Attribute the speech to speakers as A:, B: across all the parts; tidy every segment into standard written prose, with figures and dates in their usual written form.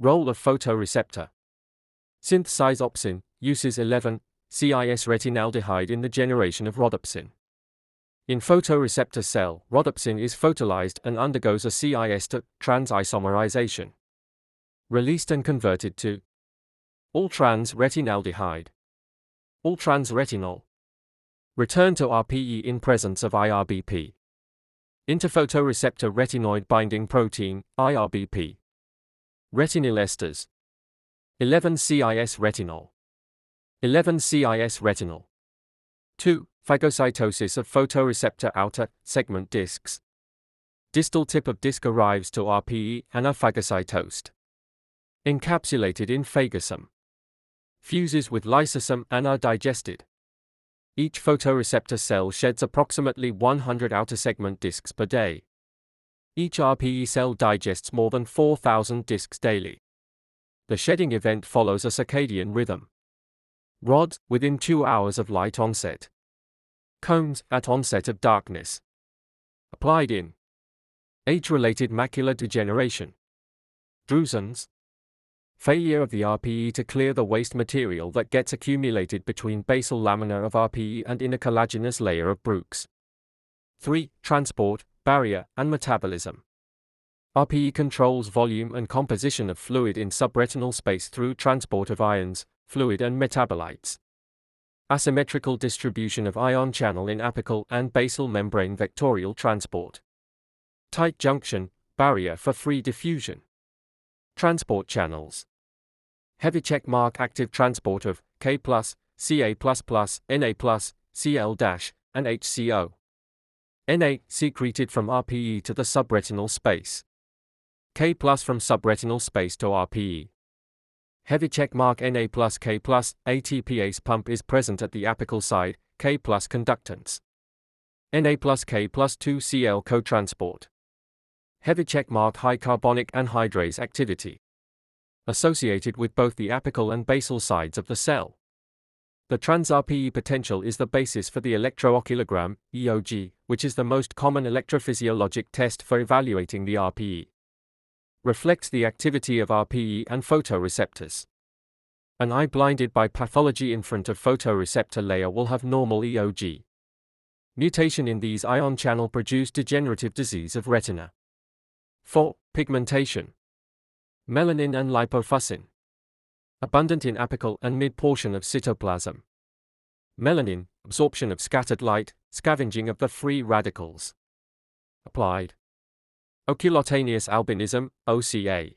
A: Role of photoreceptor. Synthesize opsin, uses 11-cis retinaldehyde in the generation of rhodopsin. In photoreceptor cell, rhodopsin is photolysed and undergoes a cis to trans-isomerization. Released and converted to all-trans retinaldehyde, all-trans retinol. Return to RPE in presence of IRBP. Interphotoreceptor retinoid binding protein, IRBP. Retinal esters. 11-cis retinol. 11-cis retinol. 2. Phagocytosis of photoreceptor outer segment discs. Distal tip of disc arrives to RPE and are phagocytosed. Encapsulated in phagosome. Fuses with lysosome and are digested. Each photoreceptor cell sheds approximately 100 outer segment discs per day. Each RPE cell digests more than 4,000 discs daily. The shedding event follows a circadian rhythm. Rods, within 2 hours of light onset. Cones, at onset of darkness. Applied in age-related macular degeneration. Drusens. Failure of the RPE to clear the waste material that gets accumulated between basal lamina of RPE and inner collagenous layer of Bruch's. 3. Transport, barrier, and metabolism. RPE controls volume and composition of fluid in subretinal space through transport of ions, fluid and metabolites. Asymmetrical distribution of ion channel in apical and basal membrane vectorial transport. Tight junction, barrier for free diffusion. Transport channels. Heavy checkmark active transport of K+, Ca++, Na+, Cl-, and HCO. Na secreted from RPE to the subretinal space. K+ from subretinal space to RPE. Heavy checkmark Na plus K+, ATPase pump is present at the apical side, K+ conductance. Na plus K plus 2 Cl cotransport. Heavy checkmark high carbonic anhydrase activity. Associated with both the apical and basal sides of the cell. The trans-RPE potential is the basis for the electrooculagram, EOG, which is the most common electrophysiologic test for evaluating the RPE. Reflects the activity of RPE and photoreceptors. An eye blinded by pathology in front of photoreceptor layer will have normal EOG. Mutation in these ion channel produce degenerative disease of retina. 4. Pigmentation. Melanin and lipofuscin. Abundant in apical and mid-portion of cytoplasm. Melanin, absorption of scattered light, scavenging of the free radicals. Applied. Oculocutaneous albinism, OCA.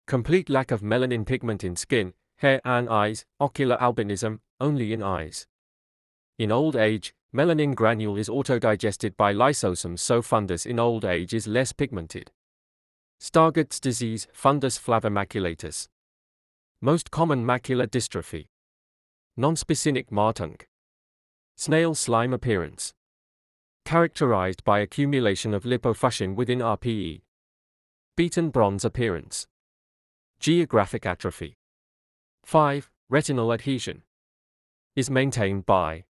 A: Complete lack of melanin pigment in skin, hair and eyes, ocular albinism, only in eyes. In old age, melanin granule is autodigested by lysosomes, so fundus in old age is less pigmented. Stargardt's disease, fundus flavomaculatus. Most common macular dystrophy. Nonspecific Martung. Snail slime appearance. Characterized by accumulation of lipofuscin within RPE. Beaten bronze appearance. Geographic atrophy. 5. Retinal adhesion. Is maintained by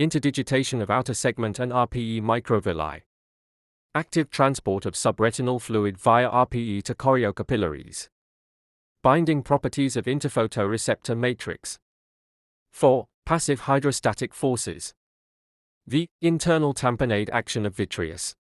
A: interdigitation of outer segment and RPE microvilli. Active transport of subretinal fluid via RPE to choriocapillaries. Binding properties of interphotoreceptor matrix. 4. Passive hydrostatic forces. The internal tamponade action of vitreous.